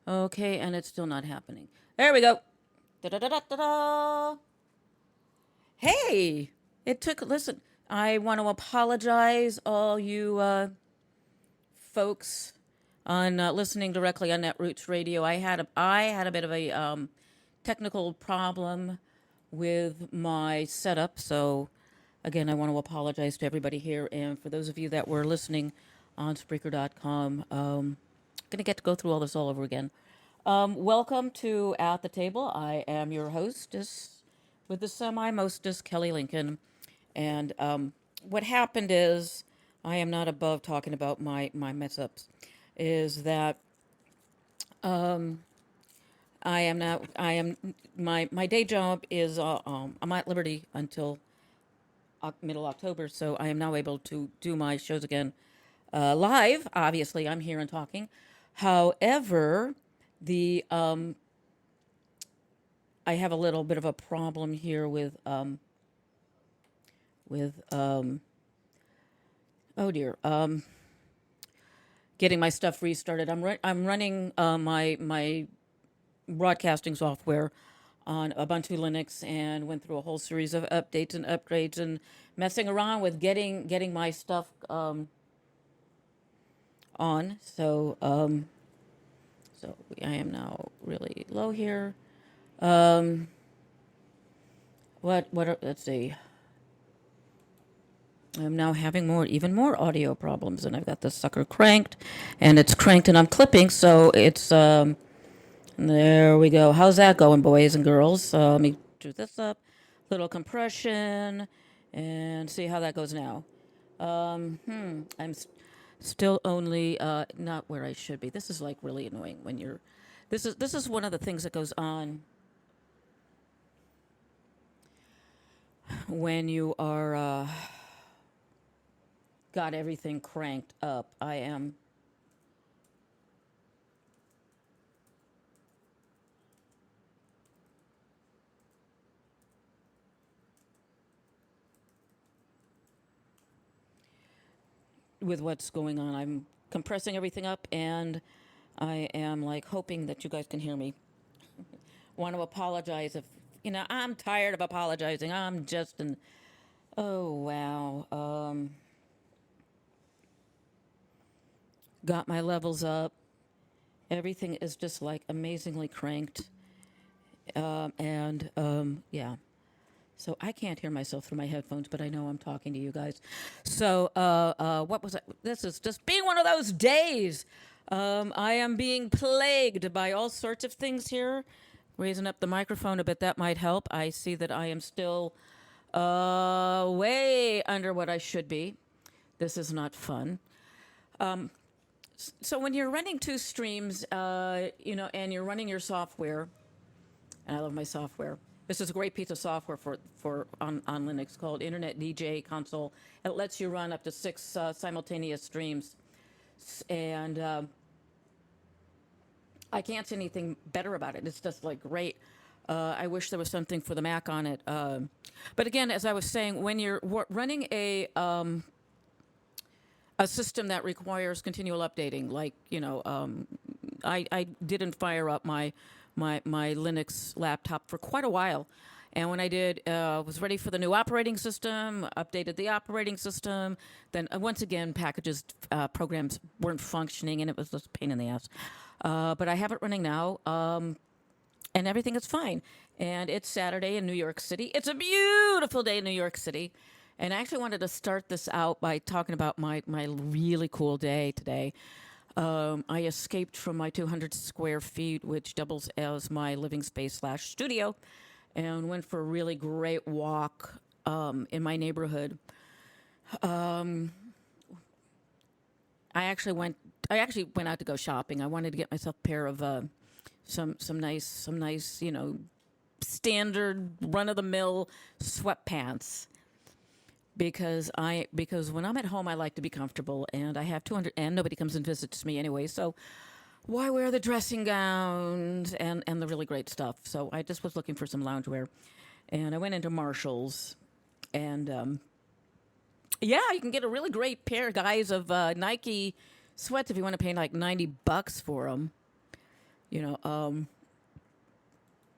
Okay, and it's still not happening. There we go. Da-da-da-da-da-da. Hey, listen, I want to apologize, all you folks on listening directly on Netroots Radio. I had a bit of a technical problem with my setup, so again, I want to apologize to everybody here, and for those of you that were listening on Spreaker.com, gonna get to go through all this all over again. Welcome to At the Table. I am your hostess with the semi-mostess, Kelly Lincoln. And what happened is, I am not above talking about my mess ups, is that I am, my day job is, I'm at Liberty until middle October, so I am now able to do my shows again live. Obviously, I'm here and talking. However, the I have a little bit of a problem here with oh dear, getting my stuff restarted. I'm running my broadcasting software on Ubuntu Linux and went through a whole series of updates and upgrades and messing around with getting my stuff on. So I am now really low here. Let's see. I'm now having even more audio problems, and I've got this sucker cranked, and it's cranked, and I'm clipping, so it's there we go. How's that going, boys and girls? Let me do this up, little compression, and see how that goes now. I'm still only not where I should be. This is like really annoying when you're. This is one of the things that goes on when you are got everything cranked up. I am with what's going on. I'm compressing everything up, and I am like hoping that you guys can hear me. Want to apologize if I'm tired of apologizing. I'm just an oh wow. Got my levels up. Everything is just like amazingly cranked, and yeah. So I can't hear myself through my headphones, but I know I'm talking to you guys. So what was it? This is just being one of those days. I am being plagued by all sorts of things here. Raising up the microphone a bit, that might help. I see that I am still way under what I should be. This is not fun. So when you're running two streams, and you're running your software, and I love my software. This is a great piece of software for on Linux called Internet DJ Console. It lets you run up to 6 simultaneous streams, and I can't see anything better about it. It's just like great. I wish there was something for the Mac on it. But again, as I was saying, when you're running a system that requires continual updating, like I didn't fire up my Linux laptop for quite a while. And when I did, was ready for the new operating system, updated the operating system. Then once again, programs weren't functioning, and it was just a pain in the ass. But I have it running now, and everything is fine. And it's Saturday in New York City. It's a beautiful day in New York City. And I actually wanted to start this out by talking about my really cool day today. I escaped from my 200 square feet, which doubles as my living space / studio, and went for a really great walk in my neighborhood. I actually went out to go shopping. I wanted to get myself a pair of some nice standard run of the mill sweatpants. Because when I'm at home, I like to be comfortable, and I have 200, and nobody comes and visits me anyway. So why wear the dressing gowns and the really great stuff? So I just was looking for some loungewear, and I went into Marshalls, and yeah, you can get a really great pair, guys, of Nike sweats if you want to pay like $90 for them. You know,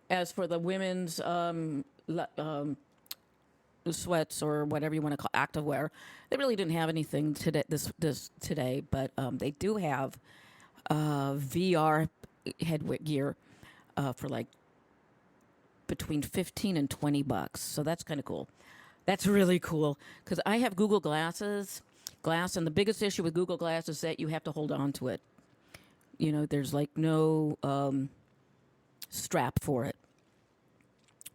as for the women's sweats or whatever you want to call activewear, they really didn't have anything today. This today, but they do have VR headgear for like between 15 and $20. So that's kind of cool. That's really cool because I have Google Glass, and the biggest issue with Google Glass is that you have to hold on to it. You know, there's like no strap for it.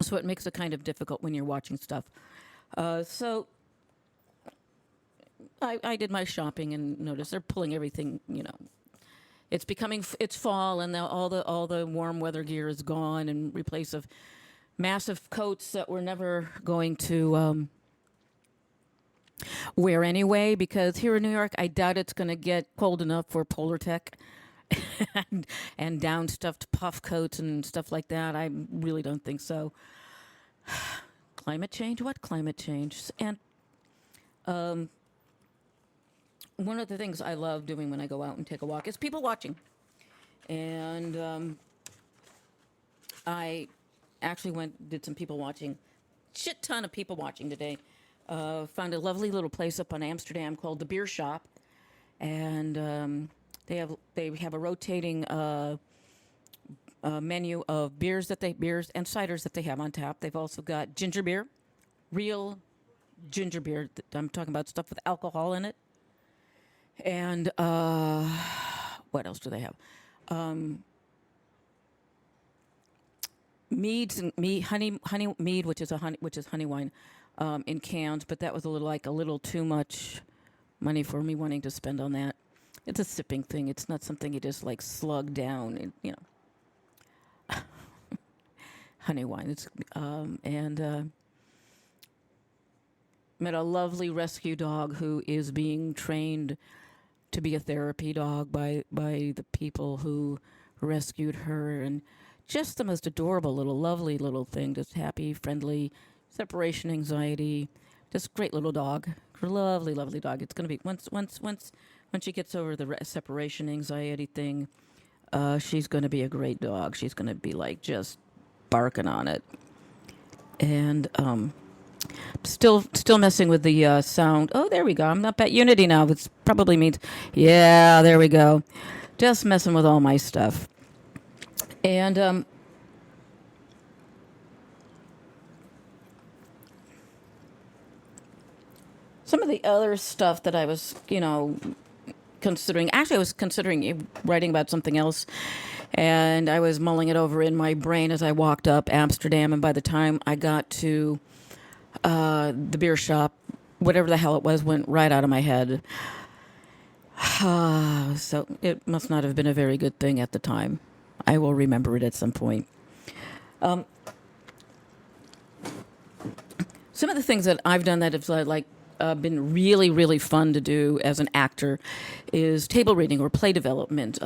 So it makes it kind of difficult when you're watching stuff. So I did my shopping and noticed they're pulling everything, you know. It's fall, and now all the warm weather gear is gone in replace of massive coats that we're never going to wear anyway, because here in New York, I doubt it's going to get cold enough for polar tech and down stuffed puff coats and stuff like that. I really don't think so. Climate change? What climate change? And one of the things I love doing when I go out and take a walk is people watching. And I actually did some people watching. Shit ton of people watching today. Found a lovely little place up on Amsterdam called the Beer Shop. And they have a rotating menu of beers and ciders that they have on tap. They've also got ginger beer, real ginger beer. I'm talking about stuff with alcohol in it. And what else do they have? Meads and honey mead, which is honey wine, in cans. But that was a little too much money for me wanting to spend on that. It's a sipping thing. It's not something you just like slug down. And, you know, honey wine. It's met a lovely rescue dog who is being trained to be a therapy dog by the people who rescued her, and just the most adorable lovely little thing, just happy, friendly, separation anxiety, just great little dog, lovely dog. It's gonna be once she gets over the separation anxiety thing, she's gonna be a great dog. She's gonna be like just barking on it, and Still messing with the sound. Oh, there we go. I'm up at Unity now, which probably means, yeah, there we go. Just messing with all my stuff. And some of the other stuff that I was, considering. Actually, I was considering writing about something else. And I was mulling it over in my brain as I walked up Amsterdam. And by the time I got to the beer shop, whatever the hell it was, went right out of my head. So it must not have been a very good thing at the time. I will remember it at some point. Some of the things that I've done that have been really, really fun to do as an actor is table reading or play development.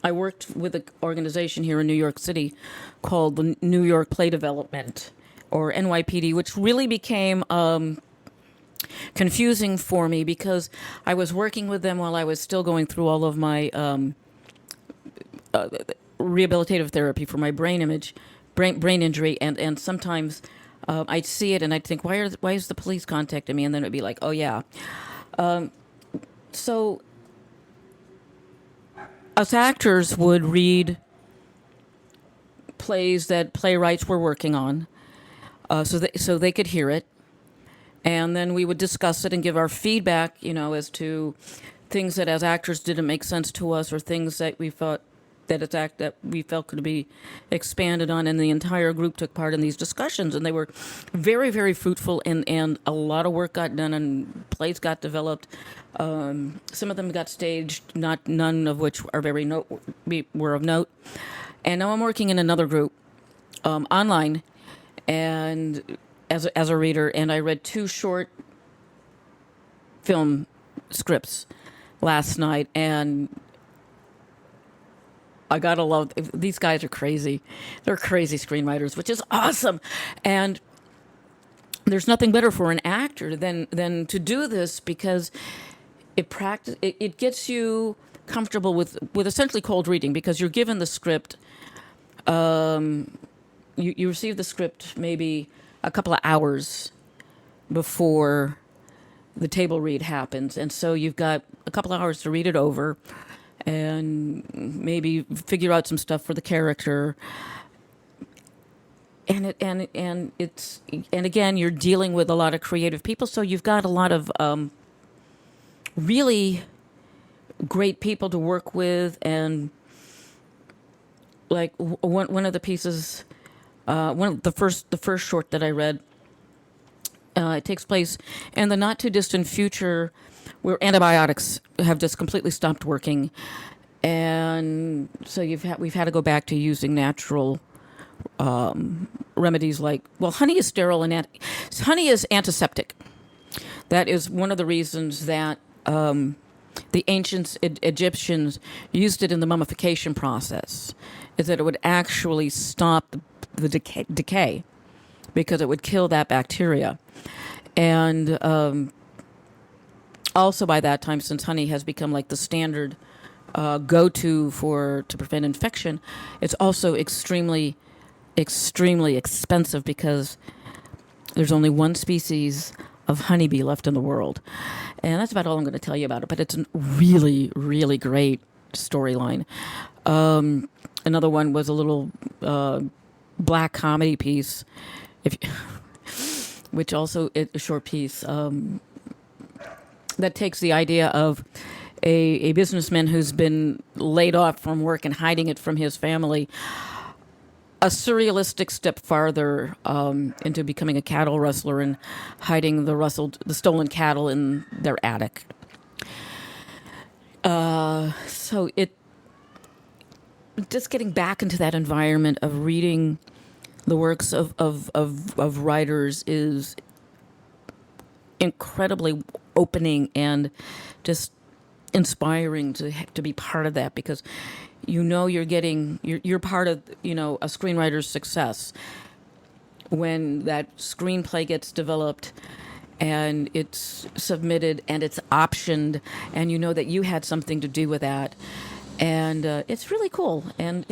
I worked with an organization here in New York City called the New York Play Development, or NYPD, which really became confusing for me because I was working with them while I was still going through all of my rehabilitative therapy for my brain injury, and sometimes I'd see it and I'd think, why is the police contacting me? And then it'd be like, oh yeah. So us actors would read plays that playwrights were working on, so they could hear it, and then we would discuss it and give our feedback, as to things that as actors didn't make sense to us, or things that we thought that we felt could be expanded on, and the entire group took part in these discussions, and they were very, very fruitful, and a lot of work got done, and plays got developed. Some of them got staged, none of which are were of note. And now I'm working in another group online, and as a reader, and I read 2 short film scripts last night, and I gotta love, these guys are crazy. They're crazy screenwriters, which is awesome. And there's nothing better for an actor than to do this, because it gets you comfortable with essentially cold reading, because you're given the script. You receive the script maybe a couple of hours before the table read happens, and so you've got a couple of hours to read it over and maybe figure out some stuff for the character. And again, you're dealing with a lot of creative people, so you've got a lot of really great people to work with. And like one of the pieces, one of the first short that I read, it takes place in the not too distant future, where antibiotics have just completely stopped working, and so we've had to go back to using natural remedies like, well, honey is sterile and honey is antiseptic. That is one of the reasons that the ancient Egyptians used it in the mummification process, is that it would actually stop the decay because it would kill that bacteria. And also by that time, since honey has become like the standard go-to to prevent infection, it's also extremely expensive, because there's only one species of honeybee left in the world. And that's about all I'm going to tell you about it, but it's a really, really great storyline. Another one was a little black comedy piece, which also is a short piece that takes the idea of a businessman who's been laid off from work and hiding it from his family, a surrealistic step farther into becoming a cattle rustler and hiding the stolen cattle in their attic. So it just getting back into that environment of reading the works of writers is incredibly opening and just inspiring to be part of that, because you're part of a screenwriter's success when that screenplay gets developed and it's submitted and it's optioned, and you know that you had something to do with that, and it's really cool. And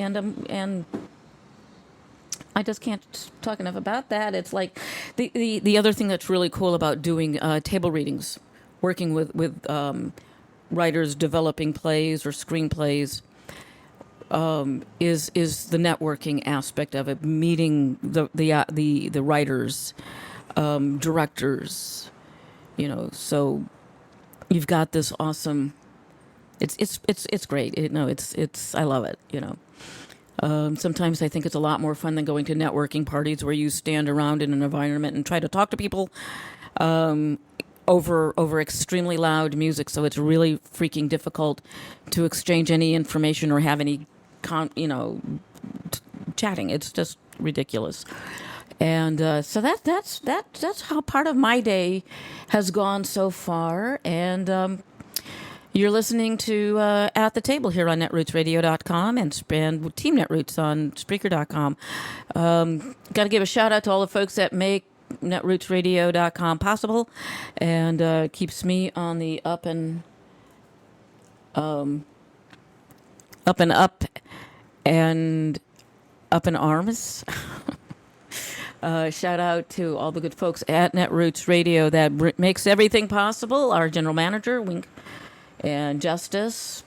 I just can't talk enough about that. It's like the other thing that's really cool about doing table readings, working with writers developing plays or screenplays, is the networking aspect of it, meeting the writers, directors, So you've got this awesome. It's great. I love it. Sometimes I think it's a lot more fun than going to networking parties where you stand around in an environment and try to talk to people over extremely loud music. So it's really freaking difficult to exchange any information or have any chatting. It's just ridiculous. And so that's how part of my day has gone so far. And you're listening to At the Table here on netrootsradio.com and Team Netroots on Spreaker.com. Got to give a shout out to all the folks that make netrootsradio.com possible and keeps me on the up and arms. Shout out to all the good folks at Netroots Radio that makes everything possible. Our general manager, Wink, and Justice,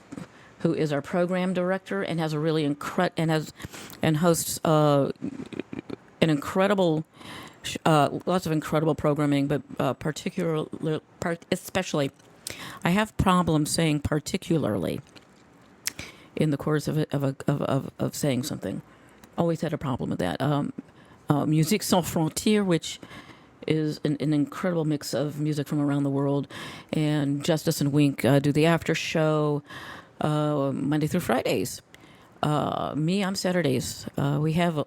who is our program director and has a really hosts an incredible, lots of incredible programming, but especially, I have problems saying particularly in the course of saying something. Always had a problem with that. Musique Sans Frontières, which is an incredible mix of music from around the world, and Justice and Wink do the after show Monday through Fridays. Me on Saturdays. We have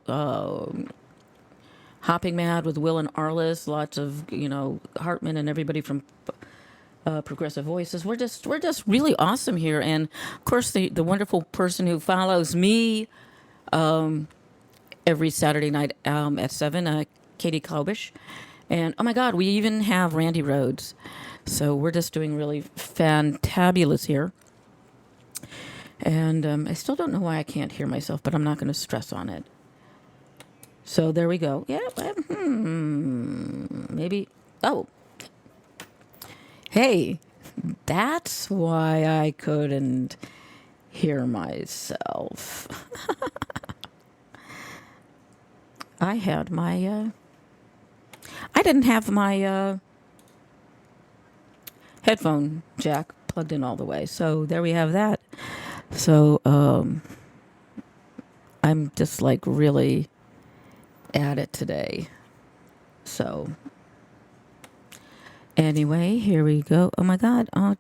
Hopping Mad with Will and Arliss, lots of Hartman and everybody from Progressive Voices. We're just really awesome here, and of course the wonderful person who follows me every Saturday night at 7, Katie Klobush. And oh my God, we even have Randy Rhodes. So we're just doing really fantabulous here. And I still don't know why I can't hear myself, but I'm not going to stress on it. So there we go. Yeah, maybe. Oh, hey, that's why I couldn't hear myself. I had my. I didn't have my headphone jack plugged in all the way. So there we have that. So I'm just like really at it today. So anyway, here we go. Oh my God. And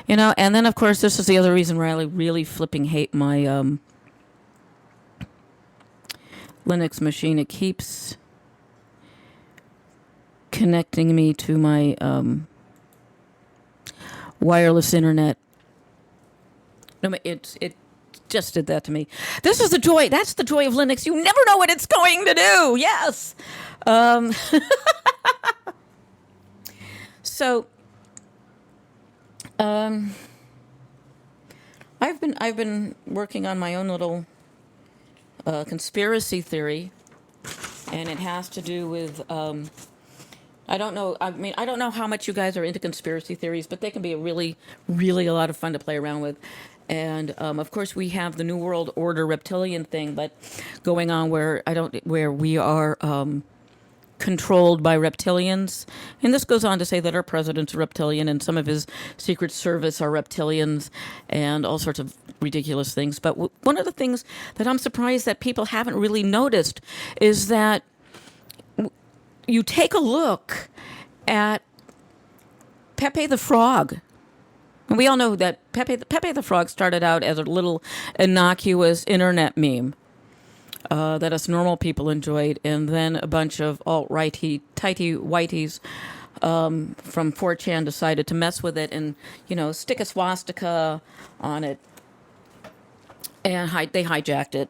then of course this is the other reason why I really flipping hate my Linux machine. It keeps connecting me to my wireless internet. No, it just did that to me. This is the joy. That's the joy of Linux. You never know what it's going to do. Yes. So, I've been working on my own little conspiracy theory, and it has to do with. I don't know. I mean, I don't know how much you guys are into conspiracy theories, but they can be really a lot of fun to play around with. And of course, we have the New World Order reptilian thing, but going on where we are controlled by reptilians. And this goes on to say that our president's a reptilian, and some of his Secret Service are reptilians, and all sorts of ridiculous things. But one of the things that I'm surprised that people haven't really noticed is that you take a look at Pepe the Frog. And we all know that Pepe the Frog started out as a little innocuous internet meme that us normal people enjoyed, and then a bunch of alt-righty, tighty whiteys from 4chan decided to mess with it and, stick a swastika on it, and they hijacked it.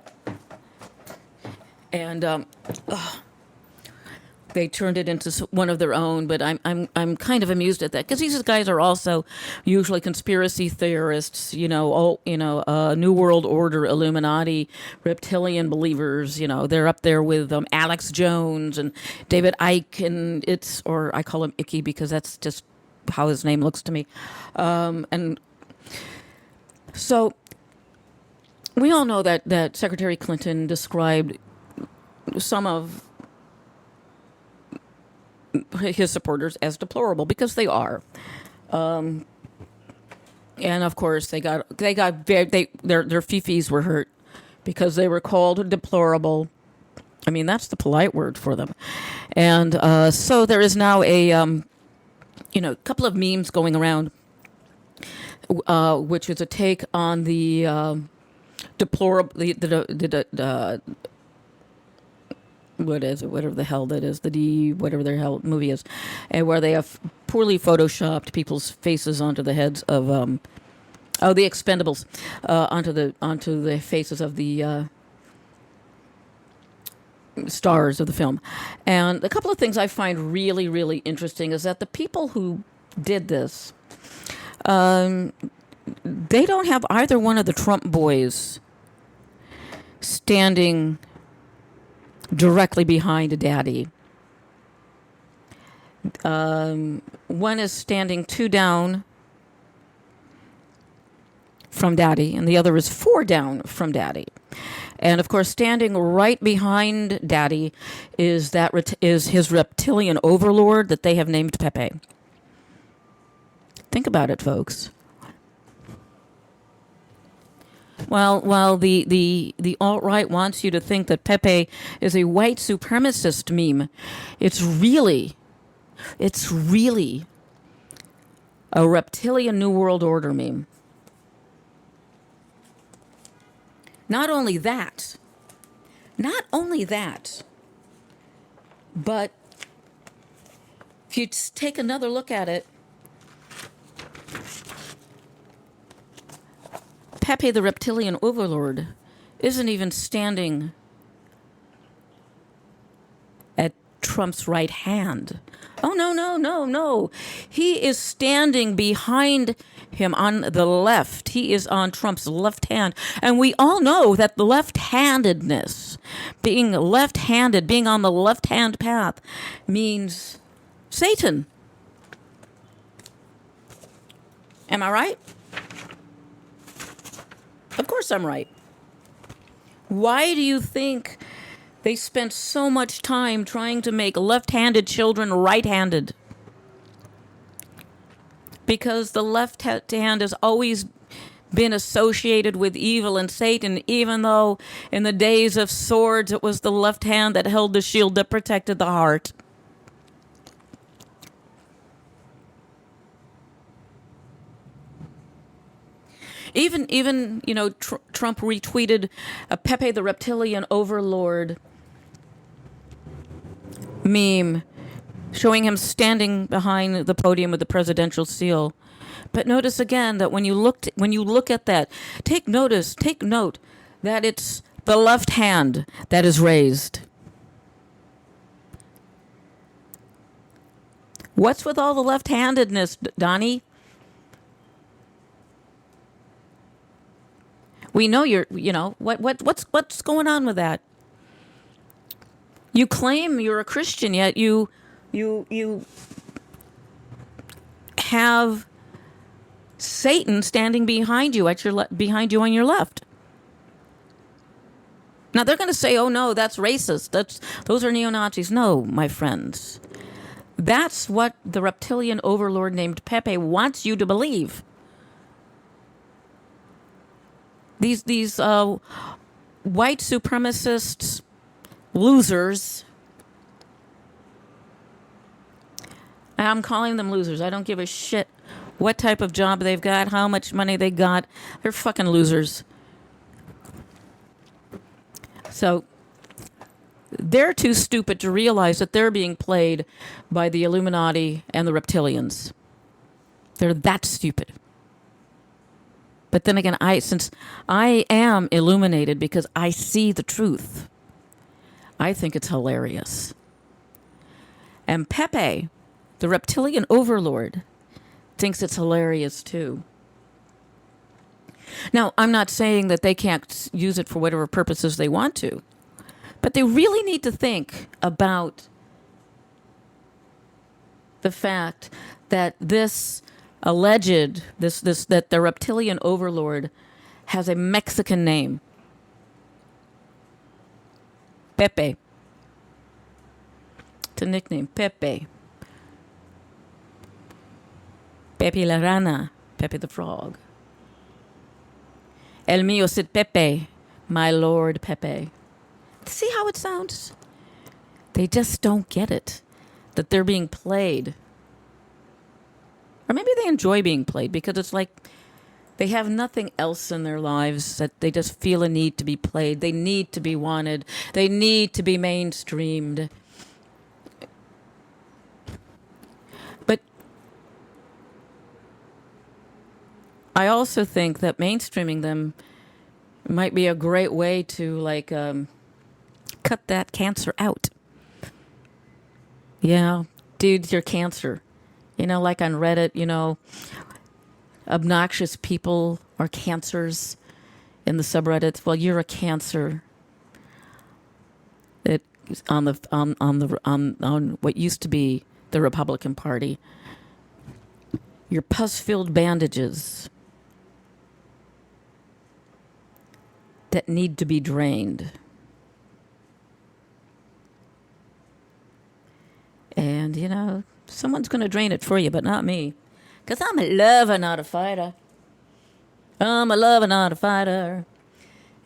And they turned it into one of their own, but I'm kind of amused at that because these guys are also usually conspiracy theorists, New World Order, Illuminati, reptilian believers. They're up there with Alex Jones and David Icke, and or I call him Icky because that's just how his name looks to me, and so we all know that Secretary Clinton described some of his supporters as deplorable because they are, and of course their fifis were hurt because they were called deplorable. I mean, that's the polite word for them, and so there is now a couple of memes going around, which is a take on the deplorable what is it? Whatever the hell that is, whatever the hell movie is, and where they have poorly photoshopped people's faces onto the heads of the Expendables, onto the faces of the stars of the film. And a couple of things I find really, really interesting is that the people who did this, they don't have either one of the Trump boys standing directly behind Daddy. One is standing 2 down from Daddy, and the other is 4 down from Daddy. And of course, standing right behind Daddy is his reptilian overlord that they have named Pepe. Think about it, folks. While the alt-right wants you to think that Pepe is a white supremacist meme, it's really a reptilian New World Order meme. Not only that, but if you take another look at it, Pepe the reptilian overlord isn't even standing at Trump's right hand. Oh, no, no, no, no. He is standing behind him on the left. He is on Trump's left hand. And we all know that the left-handedness, being left-handed, being on the left-hand path, means Satan. Am I right? Of course I'm right. Why do you think they spent so much time trying to make left-handed children right-handed? Because the left hand has always been associated with evil and Satan, even though in the days of swords it was the left hand that held the shield that protected the heart. Even Trump retweeted a Pepe the Reptilian Overlord meme showing him standing behind the podium with the presidential seal. But notice again that when you look at that, take note that it's the left hand that is raised. What's with all the left-handedness, Donnie? We know what's going on with that? You claim you're a Christian, yet you have Satan standing behind you behind you on your left. Now they're going to say, "Oh no, that's racist. Those are neo-Nazis." No, my friends. That's what the reptilian overlord named Pepe wants you to believe. These white supremacists, losers. I'm calling them losers. I don't give a shit what type of job they've got, how much money they got. They're fucking losers. So they're too stupid to realize that they're being played by the Illuminati and the reptilians. They're that stupid. But then again, since I am illuminated because I see the truth, I think it's hilarious. And Pepe, the reptilian overlord, thinks it's hilarious too. Now, I'm not saying that they can't use it for whatever purposes they want to, but they really need to think about the fact that this alleged, that the reptilian overlord has a Mexican name. Pepe. It's a nickname, Pepe. Pepe la rana, Pepe the frog. El mío Cid Pepe, my Lord Pepe. See how it sounds? They just don't get it, that they're being played. Or maybe they enjoy being played because it's like they have nothing else in their lives that they just feel a need to be played. They need to be wanted. They need to be mainstreamed. But I also think that mainstreaming them might be a great way to cut that cancer out. Yeah, dude, you're cancer. Like on Reddit, obnoxious people are cancers in the subreddits. Well, you're a cancer. That on what used to be the Republican Party. Your pus-filled bandages that need to be drained. And, someone's going to drain it for you, but not me. Because I'm a lover, not a fighter. I'm a lover, not a fighter.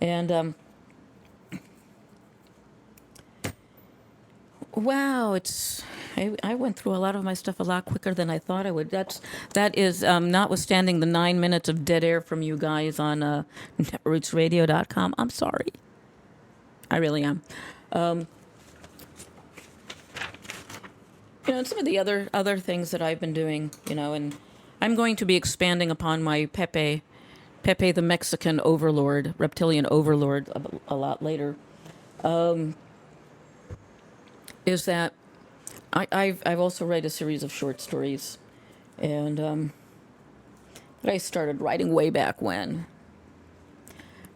And, wow, I went through a lot of my stuff a lot quicker than I thought I would. That is notwithstanding the 9 minutes of dead air from you guys on netrootsradio.com. I'm sorry. I really am. And some of the other things that I've been doing, and I'm going to be expanding upon my Pepe the Mexican overlord, reptilian overlord, a lot later, is that I've also read a series of short stories, and that I started writing way back when.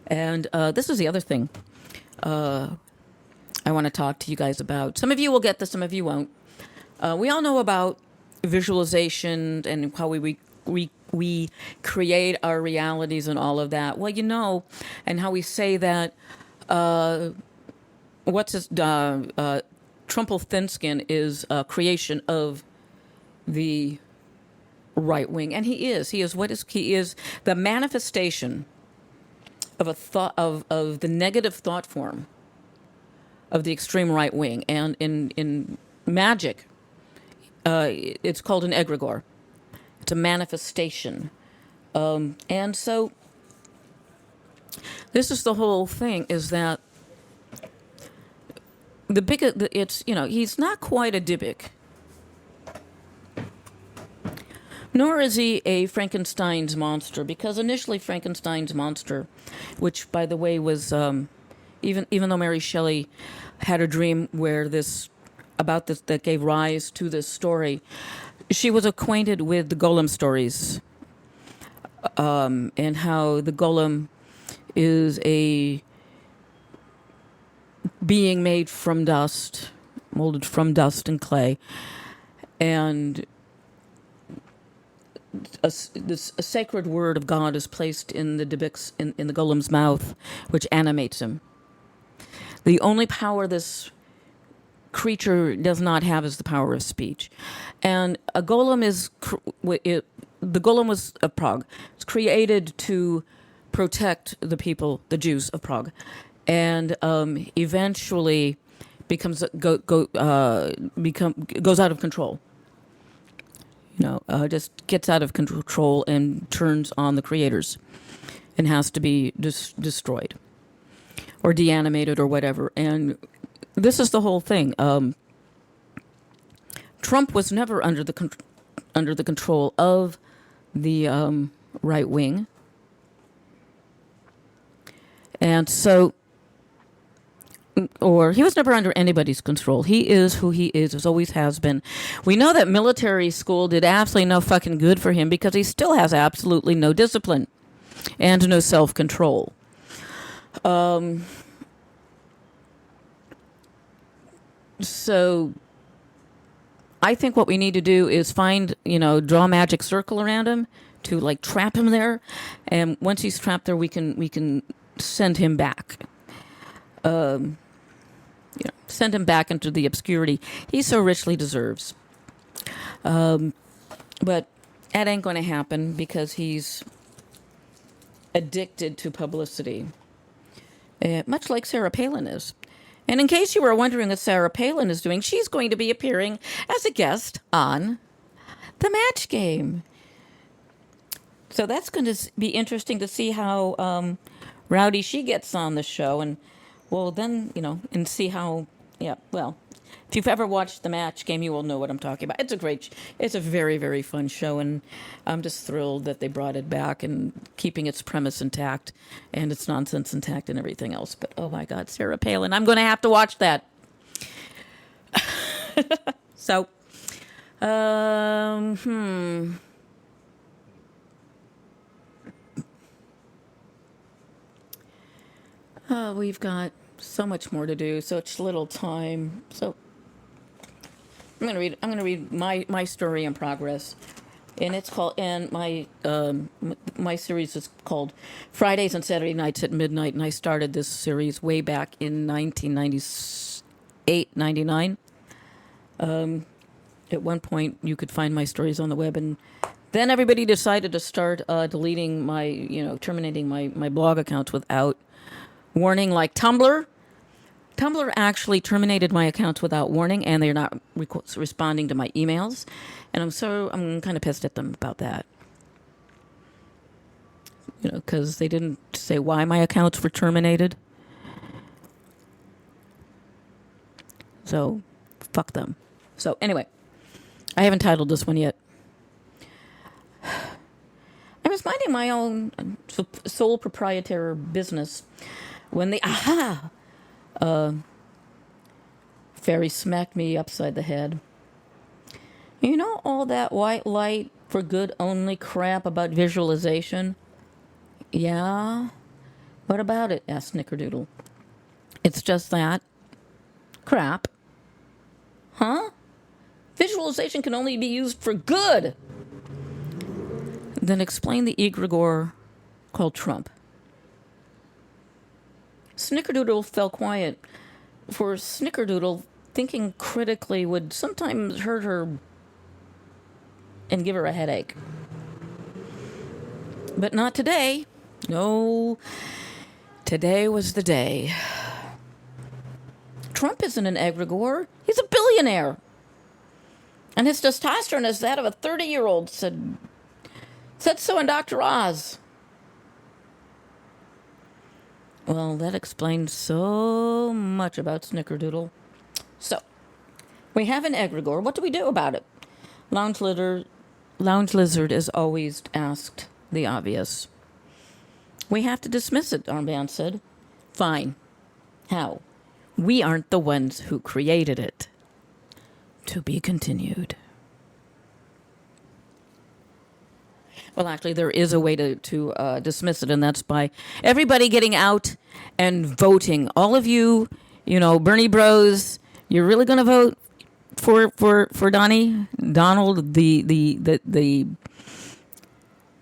And this is the other thing I want to talk to you guys about. Some of you will get this, some of you won't. We all know about visualization and how we create our realities and all of that. Well, and how we say that. What's his Trumple Thinskin is a creation of the right wing, and he is the manifestation of a thought of the negative thought form of the extreme right wing. And in magic, it's called an egregore. It's a manifestation, and so this is the whole thing: is that he's not quite a Dybbuk, nor is he a Frankenstein's monster, because initially Frankenstein's monster, which by the way was even though Mary Shelley had a dream about this that gave rise to this story, she was acquainted with the golem stories, and how the golem is a being made from dust, molded from dust and clay, and a sacred word of God is placed in the Dybbuk's in the golem's mouth, which animates him. The only power this creature does not have is the power of speech, and a golem the golem was of Prague. It's created to protect the people, the Jews of Prague, and eventually goes out of control. Just gets out of control and turns on the creators, and has to be destroyed or deanimated or whatever. And this is the whole thing. Trump was never under the control of the right wing, and so. Or he was never under anybody's control. He is who he is, as always has been. We know that military school did absolutely no fucking good for him, because he still has absolutely no discipline and no self-control. So I think what we need to do is draw a magic circle around him to trap him there, and once he's trapped there, we can send him back. Send him back into the obscurity he so richly deserves. But that ain't going to happen, because he's addicted to publicity, much like Sarah Palin is. And in case you were wondering what Sarah Palin is doing, she's going to be appearing as a guest on The Match Game. So that's going to be interesting to see how rowdy she gets on the show. And well, then, and see how, if you've ever watched The Match Game, you will know what I'm talking about. It's a very, very fun show, and I'm just thrilled that they brought it back and keeping its premise intact and its nonsense intact and everything else. But, oh my God, Sarah Palin, I'm going to have to watch that. So, we've got so much more to do, such little time. So I'm going to read my story in progress, and it's called, and my series is called Fridays and Saturday Nights at Midnight, and I started this series way back in 1998, 99. At one point, you could find my stories on the web, and then everybody decided to start deleting terminating my blog accounts without warning, like Tumblr. Tumblr actually terminated my accounts without warning, and they're not responding to my emails, and I'm kind of pissed at them about that. Because they didn't say why my accounts were terminated. So, fuck them. So anyway, I haven't titled this one yet. I was minding my own sole proprietor business when the fairy smacked me upside the head. You know all that white light for good only crap about visualization? Yeah? What about it? Asked Snickerdoodle. It's just that. Crap. Huh? Visualization can only be used for good. Then explain the egregore called Trump. Snickerdoodle fell quiet. For Snickerdoodle, thinking critically would sometimes hurt her and give her a headache. But not today. No, today was the day. Trump isn't an egregore. He's a billionaire. And his testosterone is that of a 30-year-old, said so in Dr. Oz. Well, that explains so much about Snickerdoodle. So, we have an egregore. What do we do about it? Lounge Lizard is always asked the obvious. We have to dismiss it, Armband said. Fine. How? We aren't the ones who created it. To be continued. Well, actually, there is a way to dismiss it, and that's by everybody getting out and voting. All of you, Bernie Bros, you're really going to vote for Donald, the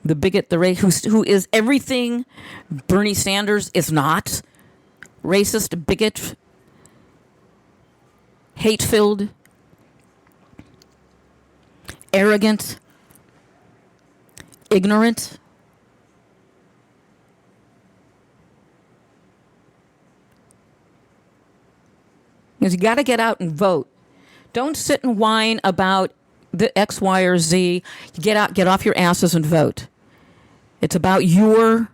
bigot, the race, who is everything Bernie Sanders is not. Racist, bigot, hate-filled, arrogant, ignorant. Because you got to get out and vote. Don't sit and whine about the X, Y, or Z. Get off your asses and vote. It's about your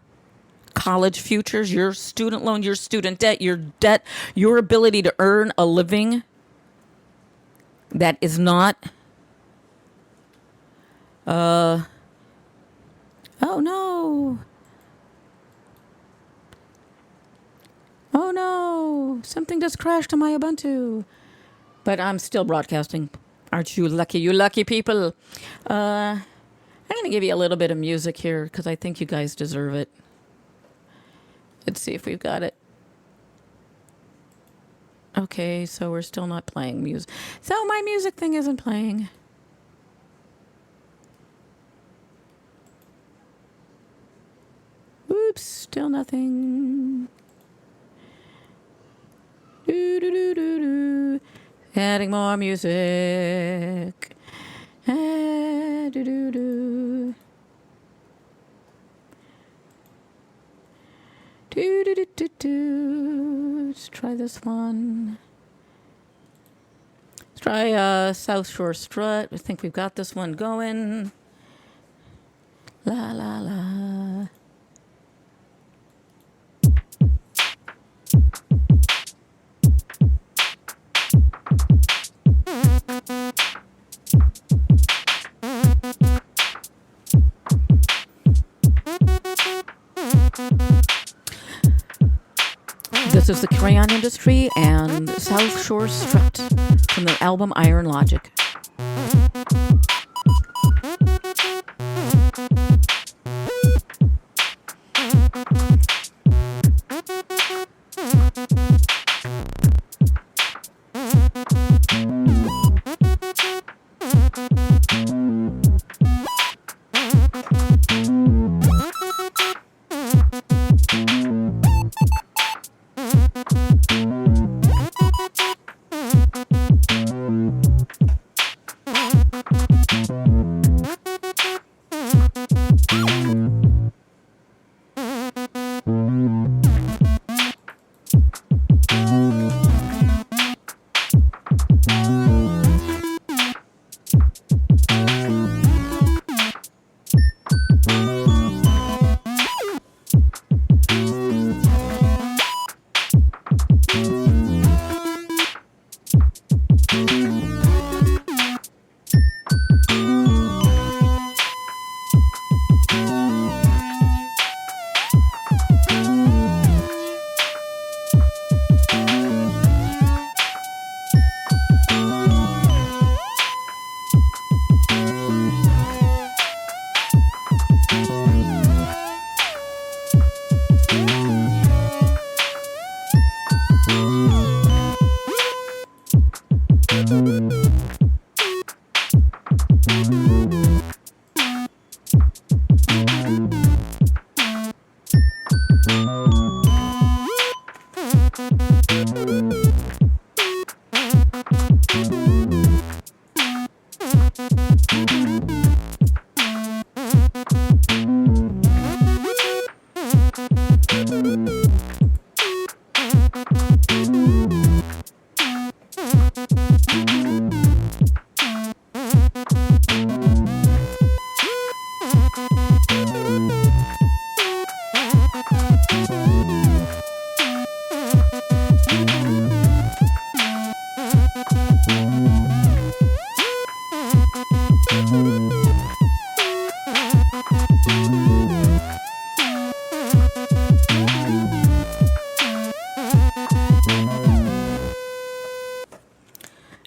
college futures, your student loan, your student debt, your ability to earn a living that is not. Oh no. Oh no. Something just crashed on my Ubuntu. But I'm still broadcasting. Aren't you lucky? You lucky people. I'm going to give you a little bit of music here because I think you guys deserve it. Let's see if we've got it. Okay, so we're still not playing music. So my music thing isn't playing. Oops, still nothing. Do do do do do. Adding more music. Do do do. Do do do do do. Let's try this one. Let's try South Shore Strut. I think we've got this one going. La la la. This is the Crayon Industry and South Shore Strut from their album Iron Logic.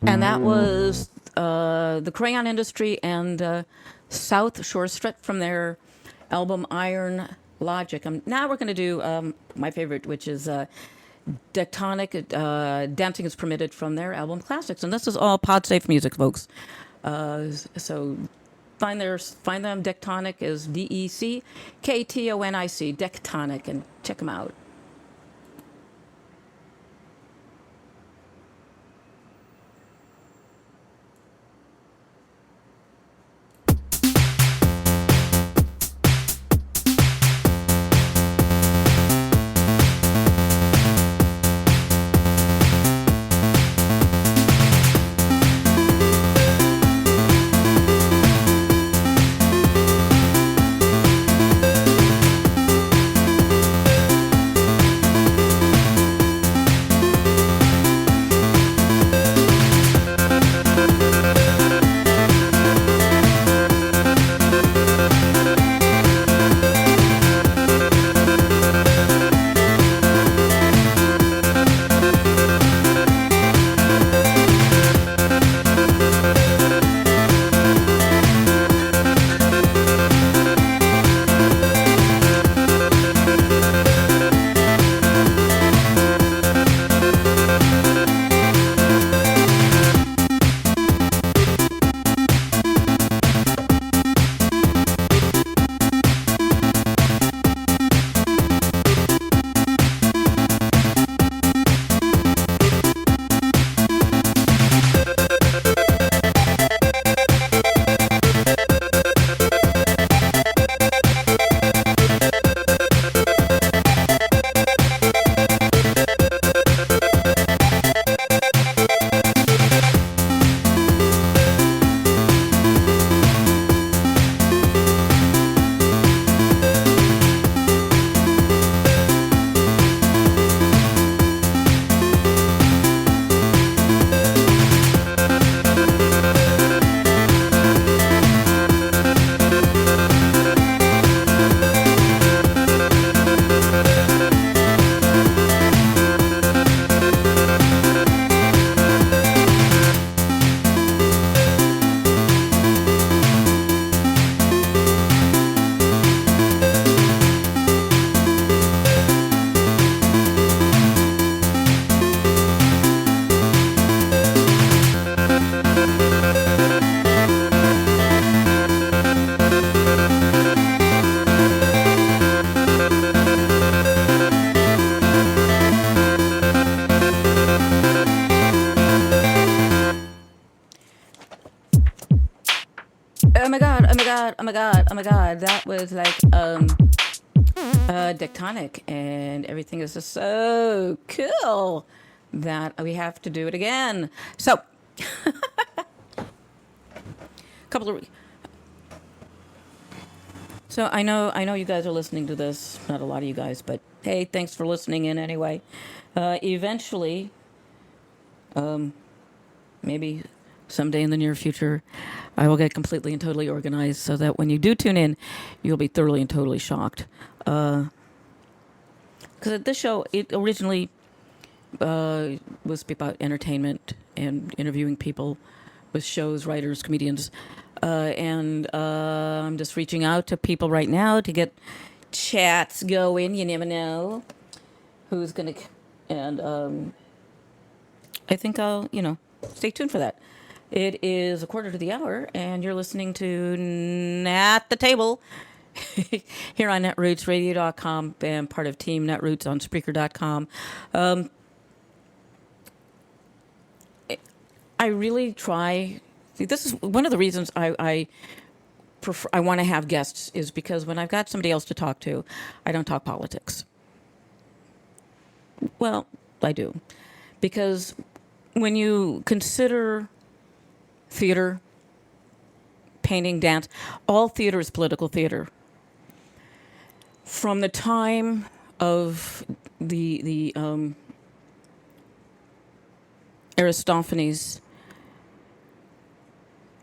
And that was the Crayon Industry and South Shore Strip from their album Iron Logic. Now we're going to do my favorite, which is Tectonic. Dancing is Permitted from their album Classics. And this is all pod safe music, folks. So find them. Tectonic is DECKTONIC, Tectonic, and check them out. Oh my god, oh my god, oh my god, oh my god. That was like Tectonic, and everything is just so cool that we have to do it again. So couple of so I know you guys are listening to this, not a lot of you guys, but hey, thanks for listening in anyway. Eventually, maybe someday in the near future, I will get completely and totally organized so that when you do tune in, you'll be thoroughly and totally shocked. Because this show, it originally was about entertainment and interviewing people with shows, writers, comedians. And I'm just reaching out to people right now to get chats going. You never know who's going to... And I think I'll, stay tuned for that. It is 1:15, and you're listening to At the Table here on netrootsradio.com and part of Team Netroots on Spreaker.com. I really try. This is one of the reasons I want to have guests, is because when I've got somebody else to talk to, I don't talk politics. Well, I do. Because when you consider theater, painting, dance, all theater is political theater. From the time of the Aristophanes,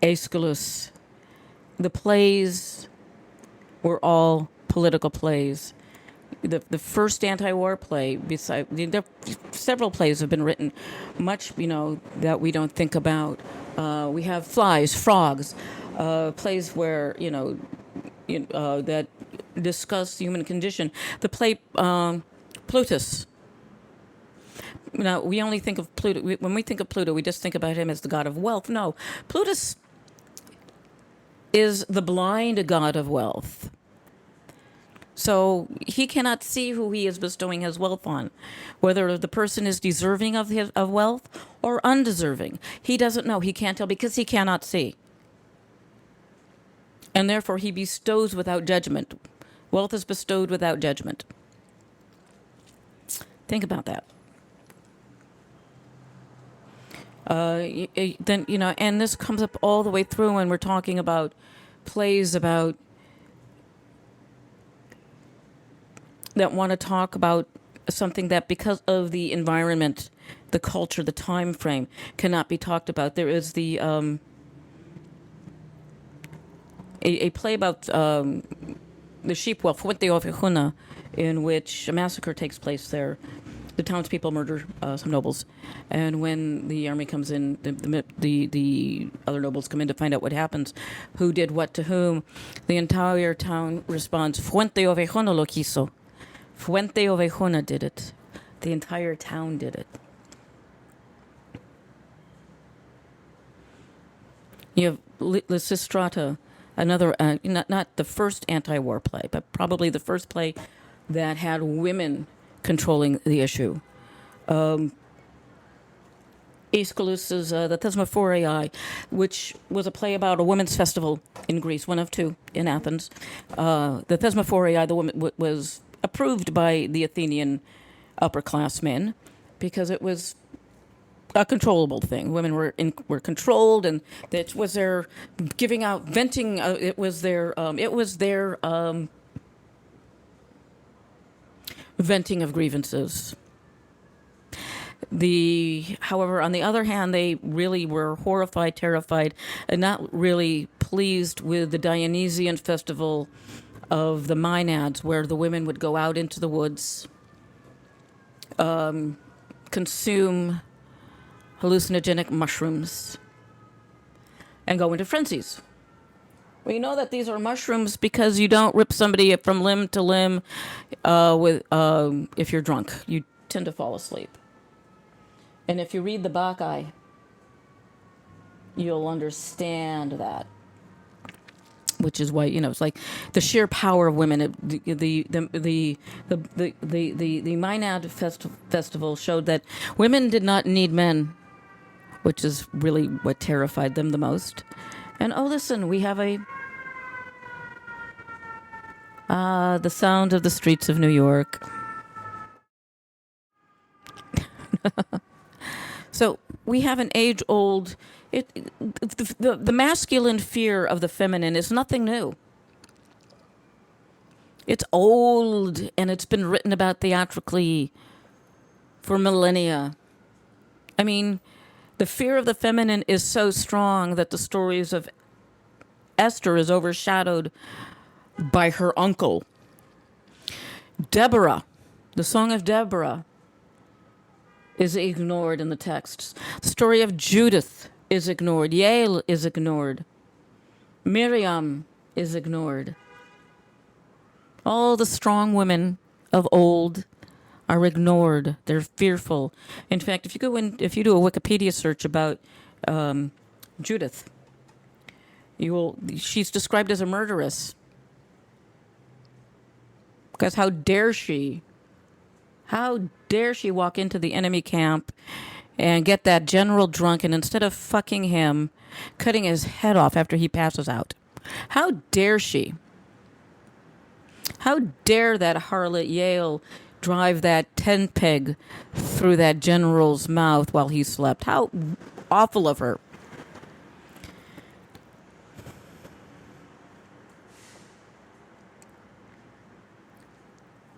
Aeschylus, the plays were all political plays. the first anti-war play. Beside there, several plays have been written, much that we don't think about. We have Flies, Frogs, plays where that discuss the human condition. The play Plutus. Now, we only think of Pluto. When we think of Pluto, we just think about him as the god of wealth. No, Plutus is the blind god of wealth. So he cannot see who he is bestowing his wealth on, whether the person is deserving of wealth or undeserving. He doesn't know. He can't tell because he cannot see. And therefore, he bestows without judgment. Wealth is bestowed without judgment. Think about that. Then and this comes up all the way through when we're talking about plays about that want to talk about something that, because of the environment, the culture, the time frame, cannot be talked about. There is the a play about the sheep well, Fuente Ovejuna, in which a massacre takes place there. The townspeople murder some nobles, and when the army comes in, the other nobles come in to find out what happens, who did what to whom. The entire town responds, Fuente Ovejuna lo quiso. Fuente Ovejuna did it. The entire town did it. You have Lysistrata, another, not the first anti-war play, but probably the first play that had women controlling the issue. Aeschylus's The Thesmophorii, which was a play about a women's festival in Greece, one of two in Athens. The Thesmophorii, the woman was approved by the Athenian upperclassmen because it was a controllable thing. Women were controlled, and it was their giving out, venting. It was their venting of grievances. However, on the other hand, they really were horrified, terrified, and not really pleased with the Dionysian festival of the Maenads, where the women would go out into the woods, consume hallucinogenic mushrooms, and go into frenzies. We know that these are mushrooms because you don't rip somebody from limb to limb if you're drunk. You tend to fall asleep. And if you read the Bacchae, you'll understand that. Which is why, it's like the sheer power of women. The Maenad festival showed that women did not need men, which is really what terrified them the most. And listen, we have the sound of the streets of New York. So we have an age-old. The masculine fear of the feminine is nothing new. It's old, and it's been written about theatrically for millennia. I mean, the fear of the feminine is so strong that the stories of Esther is overshadowed by her uncle. Deborah, the Song of Deborah, is ignored in the texts. The story of Judith is ignored. Yael is ignored. Miriam is ignored. All the strong women of old are ignored. They're fearful. In fact, if you do a Wikipedia search about Judith, she's described as a murderess. Because how dare she walk into the enemy camp and get that general drunk, and instead of fucking him, cutting his head off after he passes out? How dare she? How dare that harlot Yael drive that tent peg through that general's mouth while he slept? How awful of her.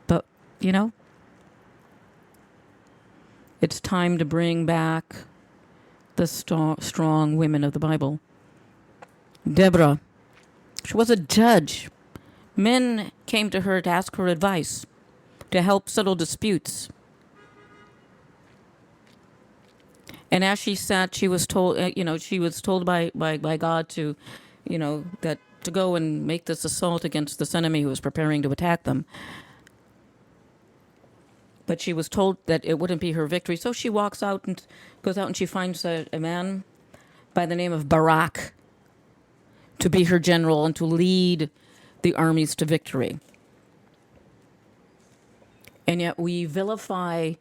But, it's time to bring back the strong women of the Bible. Deborah, she was a judge. Men came to her to ask her advice. to help settle disputes. And as she sat, she was told, she was told by God to, that to go and make this assault against this enemy who was preparing to attack them. But she was told that it wouldn't be her victory. So she walks out and goes out and she finds a man by the name of Barak to be her general and to lead the armies to victory. And yet we vilify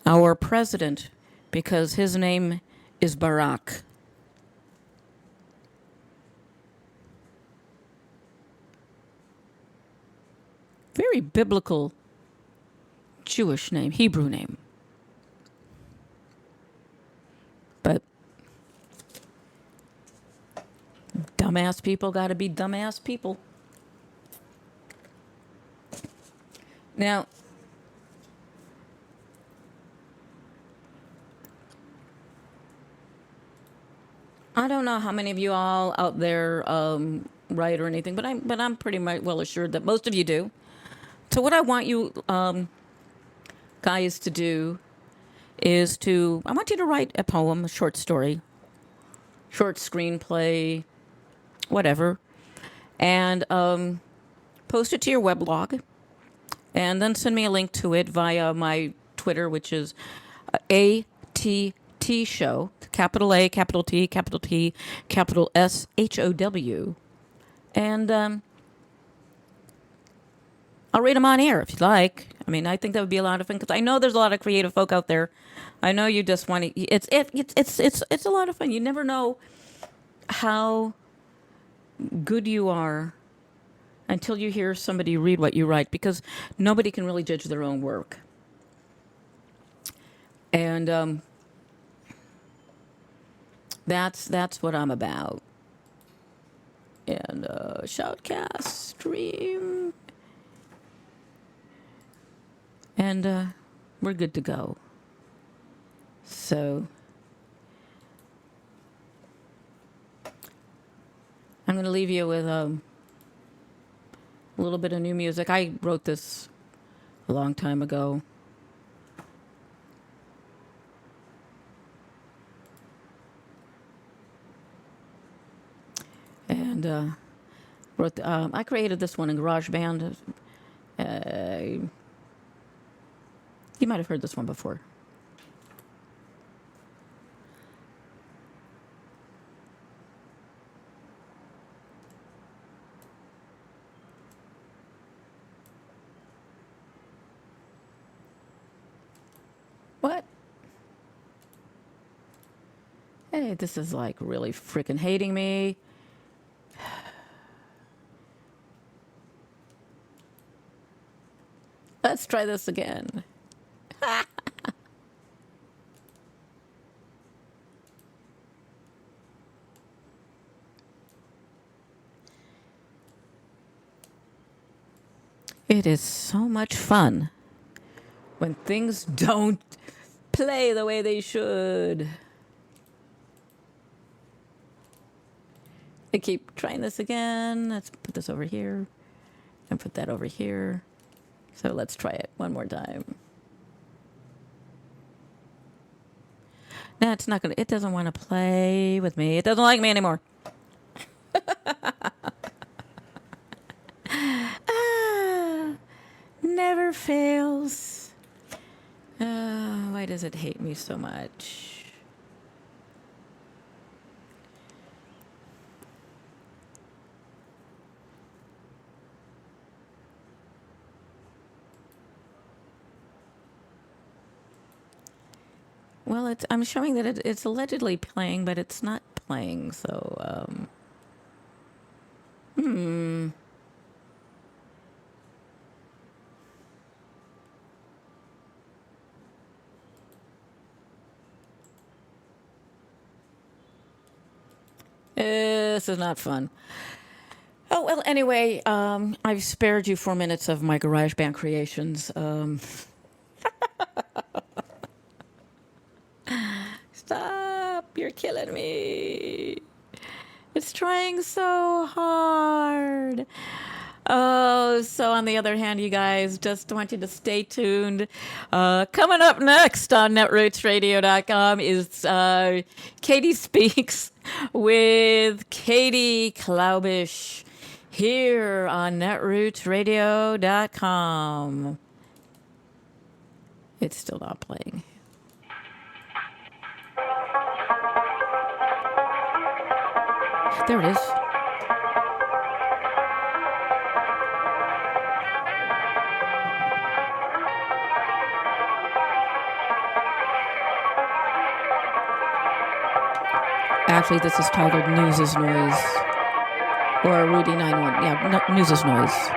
our president because his name is Barak. Very biblical Jewish name, Hebrew name. But dumbass people got to be dumbass people. Now, I don't know how many of you all out there write or anything, but I'm pretty much well assured that most of you do. So what I want you guys to do is I want you to write a poem, a short story, short screenplay, whatever, and post it to your weblog, and then send me a link to it via my Twitter, which is ATT Show, capital A, capital T, capital T, capital SHOW, and I'll read them on air if you'd like. I mean, I think that would be a lot of fun because I know there's a lot of creative folk out there. I know you just want to. It's a lot of fun. You never know how good you are until you hear somebody read what you write, because nobody can really judge their own work. And that's what I'm about. And shoutcast, stream, and we're good to go. So I'm going to leave you with a little bit of new music. I wrote this a long time ago. And I created this one in GarageBand. You might have heard this one before. What? Hey, this is like really freaking hating me. Let's try this again. It is so much fun when things don't play the way they should. I keep trying this again. Let's put this over here and put that over here. So let's try it one more time. No, it's not gonna. It doesn't want to play with me. It doesn't like me anymore. Never fails. Why does it hate me so much? Well, I'm showing that it's allegedly playing, but it's not playing. So, this is not fun. Oh, well, anyway, I've spared you 4 minutes of my GarageBand creations. Stop, you're killing me. It's trying so hard. Oh, so on the other hand, you guys, just want you to stay tuned. Coming up next on netrootsradio.com is Katie Speaks with Katie Klaubish here on netrootsradio.com. It's still not playing. There it is. Actually, this is titled News is Noise. Or Rudy 91. Yeah, no, News is Noise.